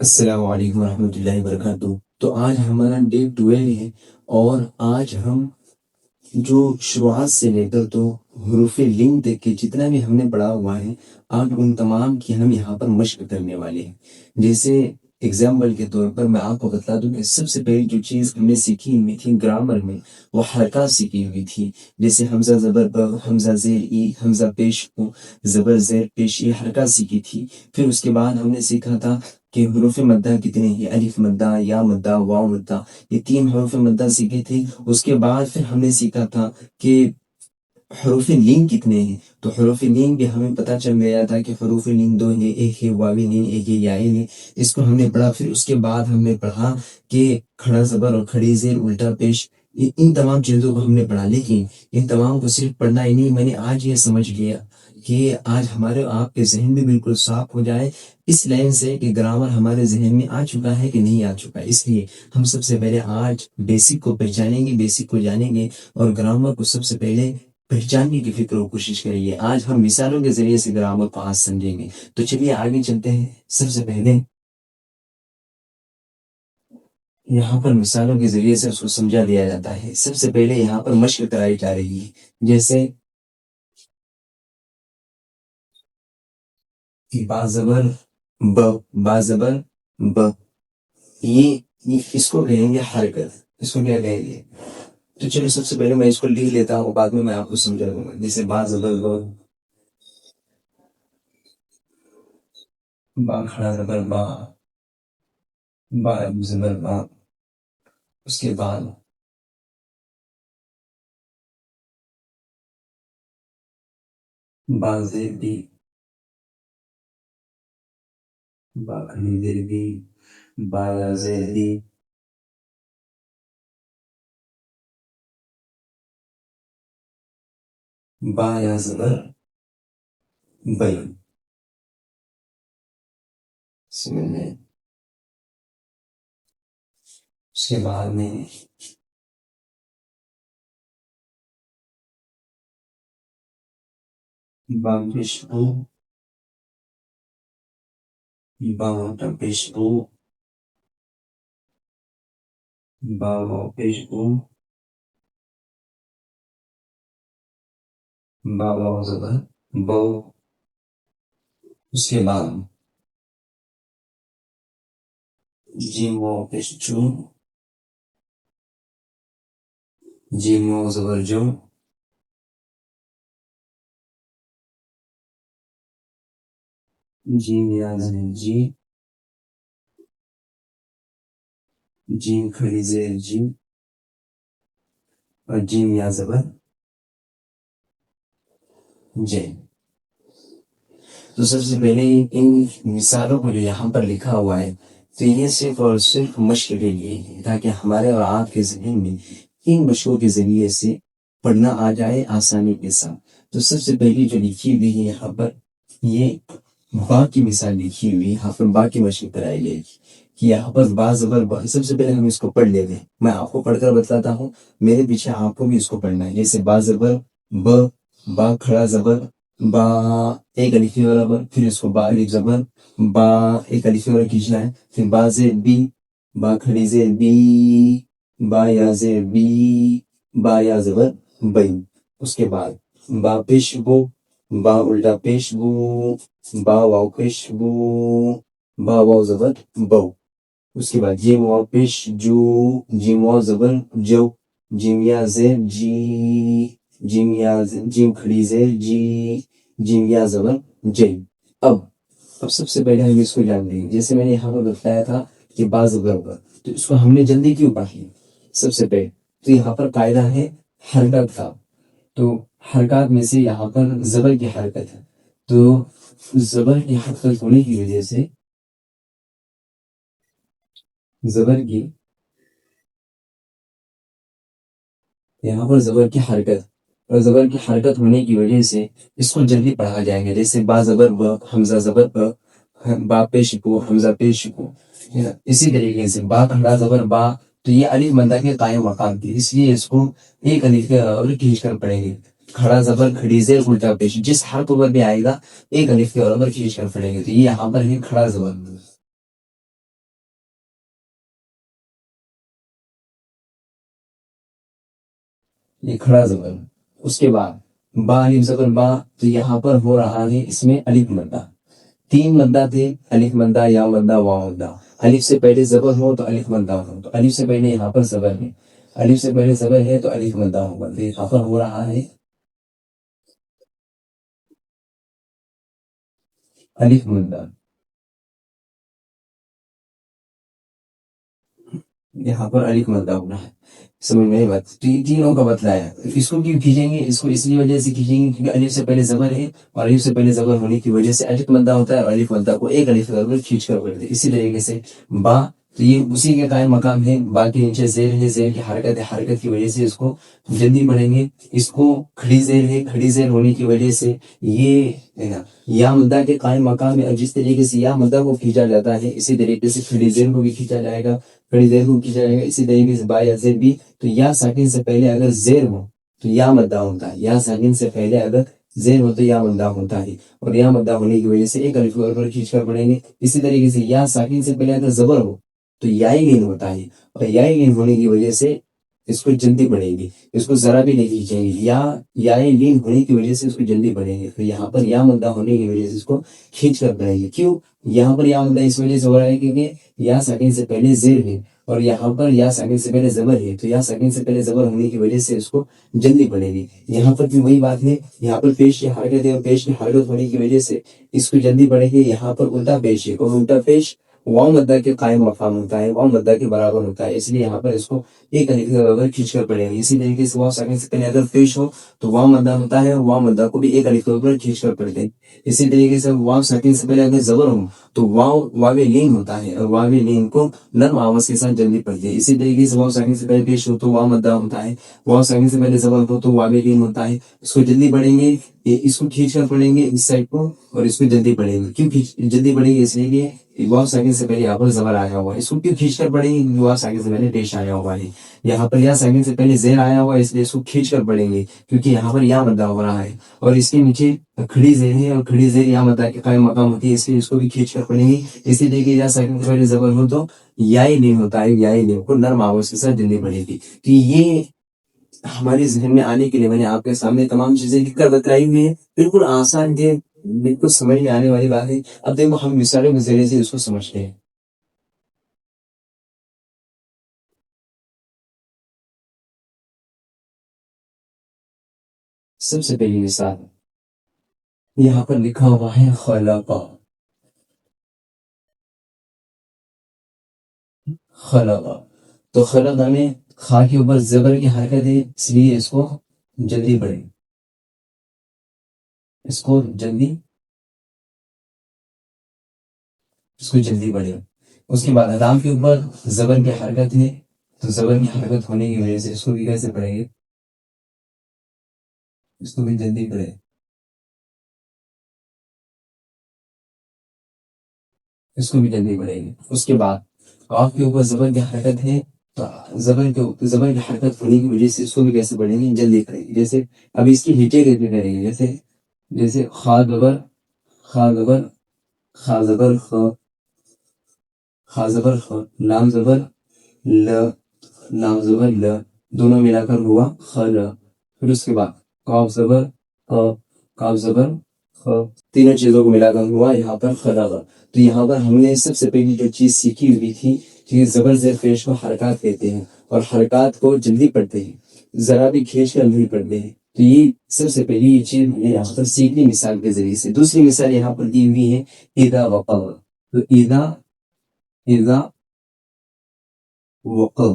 السلام علیکم ورحمۃ اللہ وبرکاتہ۔ تو آج ہمارا ڈے 12 ہے، اور آج ہم جو شروعات سے لے کر تو حروف لنک تک کے جتنا بھی ہم نے پڑھا ہوا ہے، آج ان تمام کی ہم یہاں پر مشق کرنے والے ہیں۔ جیسے اگزامپل کے طور پر میں آپ کو بتا دوں کہ سب سے پہلی جو چیز ہم نے سیکھی ہوئی تھی گرامر میں، وہ حرکات سیکھی ہوئی تھی۔ جیسے حمزہ زبر ب، حمزہ زیر ای، حمزہ پیش او، زبر زیر پیش ای، حرکات سیکھی تھی۔ پھر اس کے بعد ہم نے سیکھا تھا کہ حروف مدہ کتنے ہیں، الف مدہ، یا مدہ، واو مدہ، یہ 3 حروف مدہ سیکھے تھے۔ اس کے بعد پھر ہم نے سیکھا تھا کہ حروف لین کتنے ہیں، تو حروف لین بھی ہمیں پتہ چل گیا تھا کہ حروف لین 2 ہیں، ایک ہے واوی لین، ایک ہے یائی لین۔ اس کو ہم نے پڑھا۔ پھر اس کے بعد ہم نے پڑھا کہ کھڑا زبر اور کھڑی زیر، الٹا پیش، ان تمام چیزوں کو ہم نے پڑھا۔ لیکن ان تمام کو صرف پڑھنا ہی نہیں، میں نے آج یہ سمجھ لیا کہ آج ہمارے آپ کے ذہن بھی بالکل صاف ہو جائے، اس لائن سے کہ گرامر ہمارے ذہن میں آ چکا ہے کہ نہیں آ چکا ہے۔ اس لیے ہم سب سے پہلے آج بیسک کو پہچانیں گے، بیسک کو جانیں گے، اور گرامر کو سب سے پہلے پہچاننے کی فکر و کوشش کریں گے۔ آج ہم مثالوں کے ذریعے سے گرامر کو آج سمجھیں گے۔ تو چلیے آگے چلتے ہیں۔ سب سے پہلے یہاں پر مثالوں کے ذریعے سے اس کو سمجھا دیا جاتا ہے۔ سب سے پہلے یہاں پر مشق کرائی جا رہی ہے۔ جیسے با زبر ب، با زبر ب، یہ اس کو کہیں گے حرکت۔ اس کو کیا کہیں گے؟ تو چلو سب سے پہلے میں اس کو لکھ لیتا ہوں، بعد میں آپ کو سمجھا دوں گا۔ جیسے با زبر ب، با کھڑا زبر با، با زبر با، اس کے بعد با زیر بی، با کھڑی زیر بی، با یا زیر بی، با یا زبر بئی، سمجھ میں؟ اس کے بعد میں با پیش بو، با موٹا پیش بو، با واو پیش بو، با واو زبر بو، اس کے بعد جیم واو پیش چو، جیم واو زبر جو، جیم یا زیر جی، جیم کھڑی زیر جی، اور جیم یا زبر جے۔ تو سب سے پہلے ان مثالوں کو جو یہاں پر لکھا ہوا ہے، تو یہ صرف اور صرف مشق کے لیے ہے، تاکہ ہمارے اور آپ کے ذہن میں ان مشقوں کے ذریعے سے پڑھنا آ جائے آسانی کے ساتھ۔ تو سب سے پہلی جو لکھی ہوئی ہے یہاں پر، یہ با کی مثال لکھی ہوئی ہے۔ یہاں پر با کی مشق کرائی گئی کہ یہاں پر با زبر با۔ سب سے پہلے ہم اس کو پڑھ لیتے ہیں، میں آپ کو پڑھ کر بتلاتا ہوں، میرے پیچھے آپ کو بھی اس کو پڑھنا ہے۔ جیسے با زبر ب، با کھڑا زبر با، ایک الفی والا بر، پھر اس کو با الف زبر با، ایک الفی والا کھینچنا ہے، پھر با زیر بی، با کھڑی زیر بی، با یا زیر بی، با یا زبر بئی۔ اس کے بعد با پیش بو، با الٹا پیش بو، با واو پیش بو، با واو زبر بو۔ اس کے بعد جیم واو پیش جو، جیم واو زبر جو، جیم یا زیر جی، جیم یا جیم کھڑی زیر جی، جیم یا زبر جی۔ اب سب سے پہلے ہم اس کو جان لیں گے۔ جیسے میں نے یہاں پر بتایا تھا کہ با زبر با، تو اس کو ہم نے جلدی کیوں پڑھی؟ سب سے پہلے تو یہاں پر قاعدہ ہے حرکت کا، تو حرکات میں سے یہاں پر زبر کی حرکت ہے، تو زبر کی حرکت ہونے کی وجہ سے زبر کی یہاں پر زبر کی حرکت، اور زبر کی حرکت ہونے کی وجہ سے اس کو جلدی پڑھا جائیں گے۔ جیسے با زبر ب، حمزہ زبر ب، با پیش بو، حمزہ پیش بو۔ اسی طریقے سے با کھڑا زبر با، تو یہ الف مدہ کے قائم مقام تھی، اس لیے اس کو ایک الف کے برابر کھینچ کر پڑھیں گے۔ کھڑا زبر کھڑی زیر الٹا پیش، جس حرف پر بھی آئے گا ایک الف کے برابر کھینچ کر پڑھیں گے، تو یہ یہاں پر ہے کھڑا زبر۔ یہ کھڑا زبر. اس کے بعد با الف زبر با، تو یہاں پر ہو رہا ہے اس میں الف مدہ. تین مدہ تھے، الف مدہ، یا مدہ، واو مدہ. الف سے پہلے زبر ہو تو الف مدہ ہو، تو الف سے پہلے یہاں پر زبر ہے، الف سے پہلے زبر ہے تو الف مدہ ہوگا. تو یہاں پر ہو رہا ہے الف مدہ. یہاں پر الف مدہ ہونا ہے. سمجھ میں بات؟ تینوں کا بتلایا. اس کو کیوں کھینچیں گے؟ اس کو اس لیے وجہ سے کھینچیں گے کیونکہ الف سے پہلے زبر ہے، اور الف سے پہلے زبر ہونے کی وجہ سے الف مدہ ہوتا ہے، اور الف مدہ کو ایک الف زبر کھینچ کر پڑھتے ہیں. اسی طریقے سے با، تو یہ اسی کے قائم مقام ہے. با کے نیچے زیر ہے، زیر کی حرکت ہے، حرکت کی وجہ سے اس کو جلدی پڑھیں گے. اس کو کھڑی زیر ہے، کھڑی زیر ہونے کی وجہ سے یہ ہے نا یا مدہ کے قائم مقام ہے. اور جس طریقے سے یا مدہ کو کھینچا جاتا ہے، اسی طریقے سے کھڑی زیر کو بھی کھینچا جائے گا، کھڑی زیر کو کھینچا جائے گا. اسی طریقے سے با یا زیر بھی. تو یا ساکن سے پہلے اگر زیر ہو تو یا مدہ ہوتا ہے، یا ساکن سے پہلے اگر زیر ہو تو یا مدہ ہوتا ہے، اور یا مدہ ہونے کی وجہ سے ایک الف کو کھینچ کر پڑھیں گے. اسی طریقے سے یا ساکن سے پہلے اگر زبر ہو تو یا ہی لین ہوتا ہے، اور یا ہی لین ہونے کی وجہ سے اس کو جلدی پڑھیں گے، اس کو ذرا بھی نہیں کھینچیں گے. یا لین ہونے کی وجہ سے اس کو جلدی پڑھیں گے. تو یہاں پر یا مدہ ہونے کی وجہ سے اس کو کھینچ کر پڑھیں گے. کیوں یہاں پر یا مدہ اس وجہ سے ہو رہا ہے کیونکہ یا ساکن سے پہلے زیر ہے، اور یہاں پر یا ساکن سے پہلے زبر ہے. تو یا ساکن سے پہلے زبر ہونے کی وجہ سے اس کو جلدی پڑے گی. یہاں پر بھی وہی بات ہے، یہاں پر پیش کی حرکت ہے، اور پیش کی حرکت ہونے کی وجہ سے اس کو جلدی پڑے گی. یہاں پر الٹا پیش ہے، اور الٹا پیش واو مدہ کے قائم مقام ہوتا ہے، واو مدہ کے برابر ہوتا ہے. اس لیے یہاں پر اس کو ایک الف زبر کھینچ کر پڑے گی. اسی طریقے سے واو ساکن سے پہلے اگر پیش ہو تو واو مدہ ہوتا ہے، اور واو مدہ کو بھی ایک الف زبر کھینچ کر پڑھتے ہیں. اسی طریقے سے واو ساکن سے پہلے اگر زبر ہو تو واو لین ہوتا ہے، اور واو لین کو نرم آواز کے ساتھ جلدی پڑھتے ہیں. اسی طریقے سے واو ساکن سے پہلے پیش ہو تو واو مدہ ہوتا ہے، واو ساکن سے پہلے زبر ہو تو واو لین ہوتا ہے. اس کو جلدی پڑھیں گے، اس کو کھینچ کر پڑھیں گے اس سائڈ کو، اور اس کو جلدی پڑھیں گے. کیوں جلدی پڑھیں گے؟ اس لیے کہ واو ساکن سے پہلے یہاں پر زبر آیا ہوا ہے. اس کو کیوں کھینچ کر پڑھیں گے؟ واو ساکن سے پہلے پیش آیا ہوا ہے. یہاں پر یا ساکن سے پہلے زیر آیا ہوا ہے، اس لیے اس کو کھینچ کر پڑھیں گے کیونکہ یہاں پر یا مدہ ہو رہا ہے. اور اس کے نیچے کھڑی زیر ہے، اور کھڑی زیر یا مدہ کے قائم مقام ہوتی ہے، اس لیے اس کو بھی کھینچ کر پڑھیں گے. اسی طریقے یا ساکن سے پہلے زبر ہو تو یا ہی لین ہوتا ہے، یا ہی لین کو نرم آواز کے ساتھ جلدی پڑے گی. تو یہ ہمارے ذہن میں آنے کے لیے میں نے آپ کے سامنے تمام چیزیں لکھ کر بتلائی ہوئی ہیں. بالکل آسان ہے، بالکل سمجھ میں آنے والی بات ہے. اب دیکھو ہم مثالوں کے ذریعے سے اس کو سمجھتے ہیں. سب سے پہلی مثال یہاں پر لکھا ہوا ہے خلقا. خلقا، تو خلقا میں خا کے اوپر زبر کی حرکت ہے، اس لیے اس کو جلدی پڑھیں، اس کو جلدی پڑھیں. اس کے بعد لام کے اوپر زبر کی حرکت ہے، تو زبر کی حرکت ہونے کی وجہ سے اس کو بھی کیسے پڑھیں گے؟ اس کو بھی جلدی پڑھیں، اس کو بھی جلدی پڑھیں گے. اس کے بعد قاف کے اوپر زبر کی حرکت ہے، تو زبر کی حرکت ہونے کی وجہ سے اس کو بھی کیسے پڑھیں گے؟ جلدی کریں گے. جیسے اب اس کی ہٹے کیسے کریں گے؟ جیسے خا زبر، خا زبر، خا زبر خ، خا زبر خ، لام زبر ل، لام زبر ل، دونوں ملا کر ہوا خل. پھر اس کے بعد قاف زبر ق، قاف زبر خ، تینوں چیزوں کو ملا کر ہوا یہاں پر خلق. تو یہاں پر ہم نے سب سے پہلی جو چیز سیکھی ہوئی تھی کہ زبر زیر پیش کو حرکات کہتے ہیں، اور حرکات کو جلدی پڑھتے ہیں، ذرا بھی کھینچ کر نہیں پڑھتے ہیں. تو یہ سب سے پہلی یہ چیز ہم نے یہاں پر سیکھنی مثال کے ذریعے سے. دوسری مثال یہاں پر دی ہوئی ہے اذا وقع. تو اذا وقع،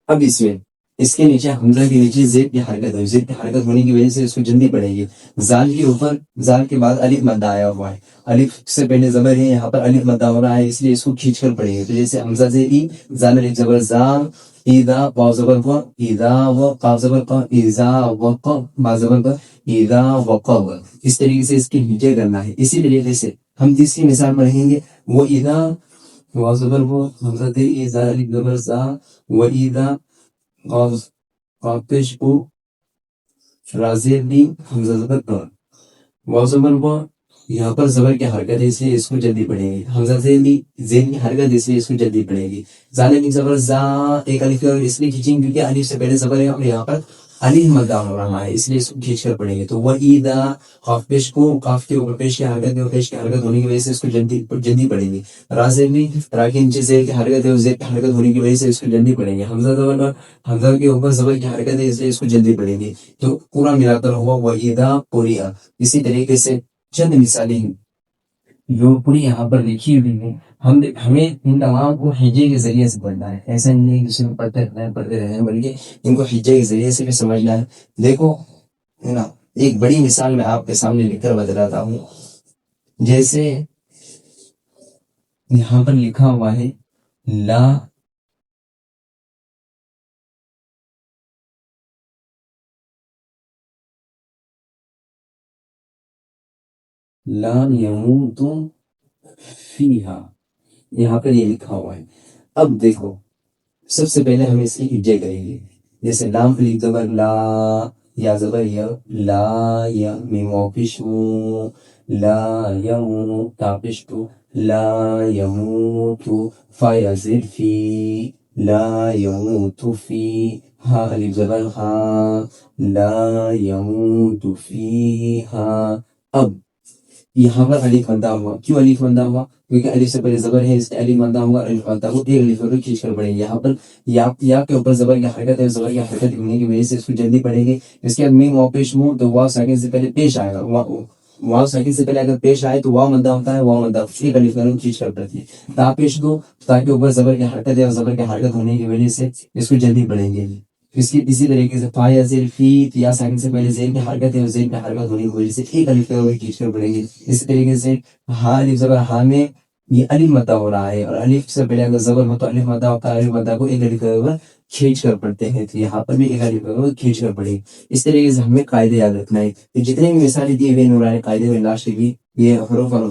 اب اس کے نیچے حمزہ کے نیچے زیر کی حرکت ہے، زیر کی حرکت ہونے کی وجہ سے اس کو جلدی پڑے گی. زال کے اوپر، زال کے بعد الف مدہ آیا ہوا ہے، الف سے پہلے زبر ہے، یہاں پر الف مدہ ہو رہا ہے، اس لیے اس کو کھینچ کر پڑے گی. تو جیسے حمزہ زیر ای، زال الف زبر زا، اذا واو زبر ق، اذا و، قاف زبر ق، اذا وق، با زبر ق، اذا وقع. اس طریقے سے اس کی نیچے کرنا ہے. اسی طریقے سے ہم تیسری مثال پڑھیں گے وہ اذا، واو زبر وہ، حمزہ زیر ای، زال الف زبر زا، و اذا، قاف پیش او، رازیر دی، حمزہ زبر ق، واو زبر و، یہاں پر زبر کی حرکت ہے اس لیے اس کو جلدی پڑھیں گے. حمزہ زین کی حرکت اس لیے اس کو جلدی پڑھیں گے. ظالم کی زبر زا ایک الف اس لیے کھینچیں گے کیونکہ الف سے پہلے زبر ہے اور یہاں پر الف مدہ ہو رہا ہے اس لیے اس کو کھینچ کر پڑھیں گے. تو وَإِذَا قاف پیش کو قاف کے اوپر پیش کی حرکت ہے اور پیش کی حرکت ہونے کی وجہ سے اس کو جلدی پڑھیں گے. رازے میں را کے نیچے زیر کی حرکت ہے اور زیر کی حرکت ہونے کی وجہ سے اس کو جلدی پڑھیں گے. حمزہ کے اوپر زبر کی حرکت ہے اس لیے اس کو جلدی پڑھیں گے. تو پورا ملا کر ہوا وَإِذَا قُرِئَ. اسی طریقے سے چند مثالیں ہیں جو پوری یہاں پر لکھی ہوئی ہیں. ہمیں ان تمام کو حجے کے ذریعے سے پڑھنا ہے. ایسا نہیں ہے کہ صرف پڑھتے رہے ہیں بلکہ ان کو حجے کے ذریعے سے بھی سمجھنا ہے. دیکھو ہے نا، ایک بڑی مثال میں آپ کے سامنے لکھ کر بتلاتا ہوں. جیسے یہاں پر لکھا ہوا ہے لا يموت فیہا، یہاں پر یہ لکھا ہوا ہے. اب دیکھو سب سے پہلے ہم اس کی حجے کریں گے. جیسے لام الف زبر لا، یا زبر یا لا، یا میم واپش لا یمو تاپش تو لا یموت، فا یا زیر فی لا یموت فی، ہا الف زبر ہا لا یموت فیہا. اب یہاں پر الف مدہ ہوا. کیوں الف مدہ ہوا؟ کیونکہ الف سے پہلے زبر ہے اس لیے الف مدہ ہوا. الف مدہ کو ایک الف کو کھینچ کر پڑھیں گے. یہاں پر یا کے اوپر زبر کی حرکت ہے، زبر کی حرکت ہونے کی وجہ سے اس کو جلدی پڑھیں گے. اس کے بعد میم واو پیش منہ، تو واو ساکن سے پہلے پیش آئے گا. واو ساکن سے پہلے اگر پیش آئے تو واو مدہ ہوتا ہے. واو مدہ ایک الف کو کھینچ کر پڑھتی ہے. تا پیش دو، تا کے اوپر زبر کی حرکت ہے اور زبر کی حرکت ہونے کی وجہ سے اس کو جلدی پڑھیں گے. اسی طریقے سے فا یا زیر فی، یا ساکن سے پہلے زیر کی حرکت ہے اور زیر کی حرکت ہونے کی وجہ سے ایک الف کو کھینچ کر پڑھیں گے. اسی طریقے سے ہا الف زبر ہا میں یہ الف مدہ ہو رہا ہے اور الف سے پہلے اگر زبر ہو تو الف مدہ ہوتا ہے. الف مدہ کو ایک الف کو کھینچ کر پڑھتے ہیں. تو یہاں پر بھی ایک الف کو کھینچ کر پڑھیں. اس طریقے سے ہمیں قاعدے یاد رکھنا ہے. جتنے بھی مثالیں دی ہوئے نورانی قاعدے میں لاسٹ کی یہ حروف اور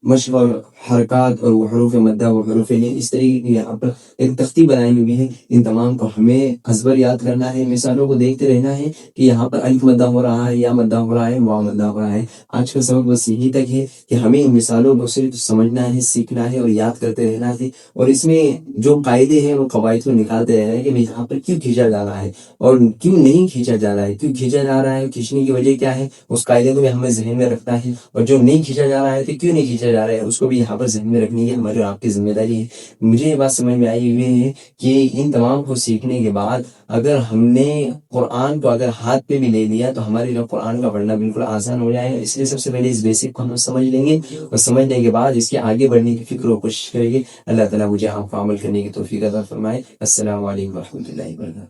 مشق اور حرکات اور وہ حروف مدہ و حروف لین، اس طریقے کی یہاں پر ایک تختی بنائی ہوئی ہے. ان تمام کو ہمیں ازبر یاد کرنا ہے. مثالوں کو دیکھتے رہنا ہے کہ یہاں پر الف مدہ ہو رہا ہے، یا مدہ ہو رہا ہے، واو مدہ ہو رہا ہے. آج کا سبق بس یہی تک ہے کہ ہمیں ان مثالوں کو صرف سمجھنا ہے، سیکھنا ہے اور یاد کرتے رہنا ہے. اور اس میں جو قاعدے ہیں وہ قواعد کو نکالتے رہنا ہے کہ یہاں پر کیوں کھینچا جا رہا ہے اور کیوں نہیں کھینچا جا رہا ہے. کیوں کھینچا جا رہا ہے، کھینچنے کی وجہ کیا ہے، اس قاعدے کو بھی ہمیں ذہن میں رکھنا ہے. اور جو نہیں کھینچا جا رہا ہے تو کیوں نہیں کھینچا جا رہا ہے اس کو بھی یہاں پر ذہن میں رکھنی ہے. ہماری آپ کی ذمہ داری ہے. مجھے یہ بات سمجھ میں آئی ہوئی ہے کہ ان تمام کو سیکھنے کے بعد اگر ہم نے قرآن کو اگر ہاتھ پہ بھی لے لیا تو ہمارے لیے قرآن کا پڑھنا بالکل آسان ہو جائے گا. اس لیے سب سے پہلے اس بیسک کو ہم سمجھ لیں گے اور سمجھنے کے بعد اس کے آگے بڑھنے کی فکر و کوشش کریں گے. اللہ تعالیٰ مجھے آپ کو عمل کرنے کی توفیق عطا فرمائے. السلام علیکم و رحمۃ اللہ وبرکاتہ.